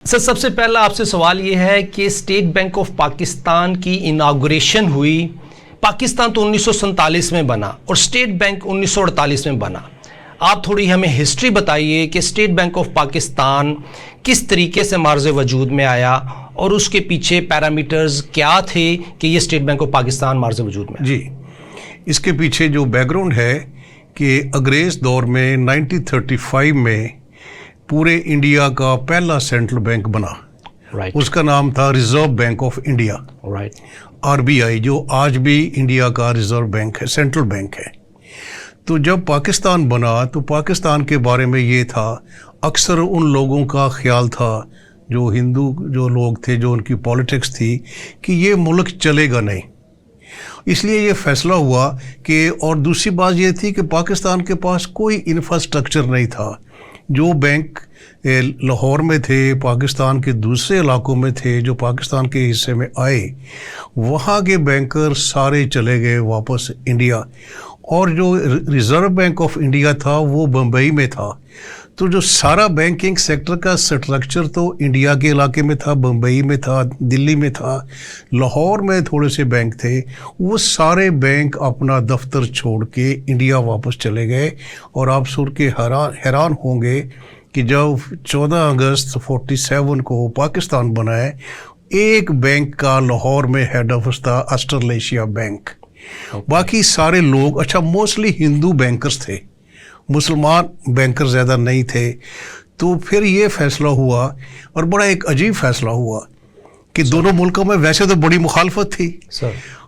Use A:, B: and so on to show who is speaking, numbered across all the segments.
A: سر سب سے پہلا آپ سے سوال یہ ہے کہ اسٹیٹ بینک آف پاکستان کی اناگوریشن ہوئی، پاکستان تو 1947 میں بنا اور اسٹیٹ بینک 1948 میں بنا۔ آپ تھوڑی ہمیں ہسٹری بتائیے کہ اسٹیٹ بینک آف پاکستان کس طریقے سے معرض وجود میں آیا اور اس کے پیچھے پیرامیٹرز کیا تھے کہ یہ اسٹیٹ بینک آف پاکستان معرض وجود میں آیا؟
B: جی، اس کے پیچھے جو بیک گراؤنڈ ہے کہ انگریز دور میں 1935 میں پورے انڈیا کا پہلا سینٹرل بینک بنا، اس کا نام تھا reserve bank of India, RBI، جو آج بھی انڈیا کا ریزرو بینک ہے، سینٹرل بینک ہے۔ تو جب پاکستان بنا تو پاکستان کے بارے میں یہ تھا، اکثر ان لوگوں کا خیال تھا جو ہندو جو لوگ تھے، جو ان کی پالیٹکس تھی، کہ یہ ملک چلے گا نہیں، اس لیے یہ فیصلہ ہوا کہ، اور دوسری بات یہ تھی کہ پاکستان کے پاس کوئی انفراسٹرکچر نہیں تھا۔ جو بینک لاہور میں تھے، پاکستان کے دوسرے علاقوں میں تھے، جو پاکستان کے حصے میں آئے، وہاں کے بینکر سارے چلے گئے واپس انڈیا، اور جو ریزرو بینک آف انڈیا تھا وہ بمبئی میں تھا۔ تو جو سارا بینکنگ سیکٹر کا سٹرکچر تو انڈیا کے علاقے میں تھا، بمبئی میں تھا، دلی میں تھا، لاہور میں تھوڑے سے بینک تھے، وہ سارے بینک اپنا دفتر چھوڑ کے انڈیا واپس چلے گئے۔ اور آپ سن کے حیران ہوں گے کہ جب 14 اگست 47 کو پاکستان بنا ہے، ایک بینک کا لاہور میں ہیڈ آفس تھا، آسٹریلیشیا بینک۔ باقی سارے لوگ، اچھا موسٹلی ہندو بینکرز تھے، مسلمان بینکر زیادہ نہیں تھے۔ تو پھر یہ فیصلہ ہوا، اور بڑا ایک عجیب فیصلہ ہوا کہ دونوں ملکوں میں ویسے تو بڑی مخالفت تھی،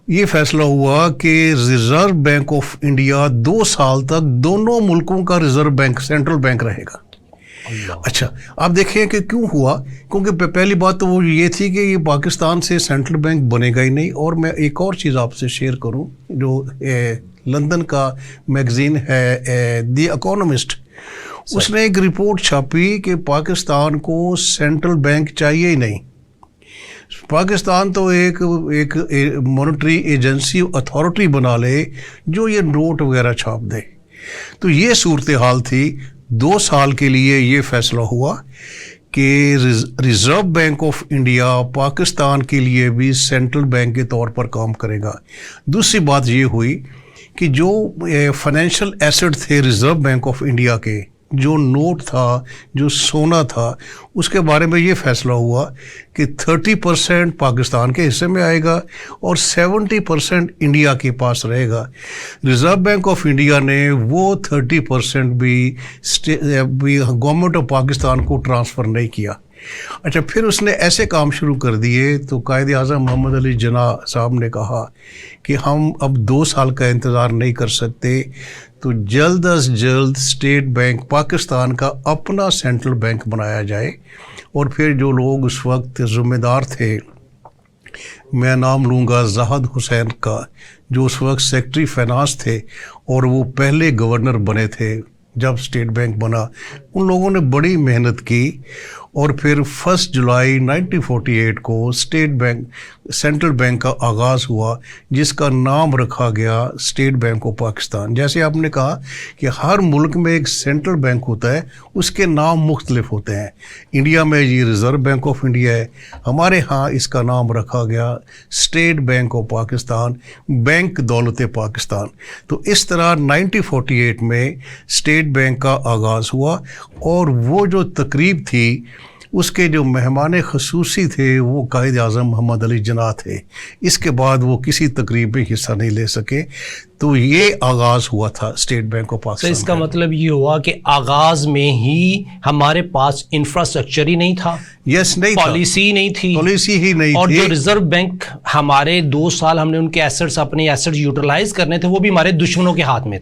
B: یہ فیصلہ ہوا کہ ریزرو بینک آف انڈیا 2 سال تک دونوں ملکوں کا ریزرو بینک، سینٹرل بینک رہے گا۔ اچھا، آپ دیکھیں کہ کیوں ہوا، کیونکہ پہلی بات تو وہ یہ تھی کہ یہ پاکستان سے سینٹرل بینک بنے گا ہی نہیں۔ اور میں ایک اور چیز آپ سے شیئر کروں، جو لندن کا میگزین ہے دی اکانومسٹ، اس نے ایک رپورٹ چھاپی کہ پاکستان کو سینٹرل بینک چاہیے ہی نہیں، پاکستان تو ایک مانیٹری ایجنسی، اتھارٹی بنا لے جو یہ نوٹ وغیرہ چھاپ دے۔ تو یہ صورتحال تھی۔ 2 سال کے لیے یہ فیصلہ ہوا کہ reserve bank of India Pakistan کے لیے بھی سینٹرل بینک کے طور پر کام کرے گا۔ دوسری بات یہ ہوئی کہ جو فائنینشیل ایسٹ تھے ریزرو بینک آف انڈیا کے، جو نوٹ تھا، جو سونا تھا، اس کے بارے میں یہ فیصلہ ہوا کہ 30% پاکستان کے حصے میں آئے گا اور 70% انڈیا کے پاس رہے گا۔ ریزرو بینک آف انڈیا نے وہ 30% بھی گورنمنٹ آف پاکستان کو ٹرانسفر نہیں کیا۔ اچھا، پھر اس نے ایسے کام شروع کر دیے تو قائد اعظم محمد علی جناح صاحب نے کہا کہ ہم اب 2 سال کا انتظار نہیں کر سکتے، تو جلد از جلد اسٹیٹ بینک پاکستان کا اپنا سینٹرل بینک بنایا جائے۔ اور پھر جو لوگ اس وقت ذمہ دار تھے، میں نام لوں گا زاہد حسین کا، جو اس وقت سیکرٹری فائنانس تھے اور وہ پہلے گورنر بنے تھے جب اسٹیٹ بینک بنا، ان لوگوں نے بڑی محنت کی، اور پھر 1 جولائی 1948 کو اسٹیٹ بینک، سینٹرل بینک کا آغاز ہوا، جس کا نام رکھا گیا اسٹیٹ بینک آف پاکستان۔ جیسے آپ نے کہا کہ ہر ملک میں ایک سینٹرل بینک ہوتا ہے، اس کے نام مختلف ہوتے ہیں۔ انڈیا میں یہ ریزرو بینک آف انڈیا ہے، ہمارے ہاں اس کا نام رکھا گیا state bank of Pakistan, bank دولت پاکستان۔ تو اس طرح 1948 میں اسٹیٹ بینک کا آغاز ہوا، اور وہ جو تقریب تھی اس کے جو مہمان خصوصی تھے وہ قائد اعظم محمد علی جناح تھے۔ اس کے بعد وہ کسی تقریب میں حصہ نہیں لے سکے۔ تو یہ آغاز ہوا تھا اسٹیٹ بینک آف پاکستان۔
A: تو اس کا مطلب یہ ہوا کہ آغاز میں ہی ہمارے پاس انفراسٹرکچر ہی نہیں تھا،
B: نہیں،
A: پالیسی نہیں تھی،
B: پالیسی ہی نہیں تھی،
A: اور جو ریزرو بینک ہمارے 2 سال ہم نے ان کے ایسٹس، اپنے ایسٹس یوٹیلائز کرنے تھے، وہ بھی ہمارے دشمنوں کے ہاتھ میں تھے۔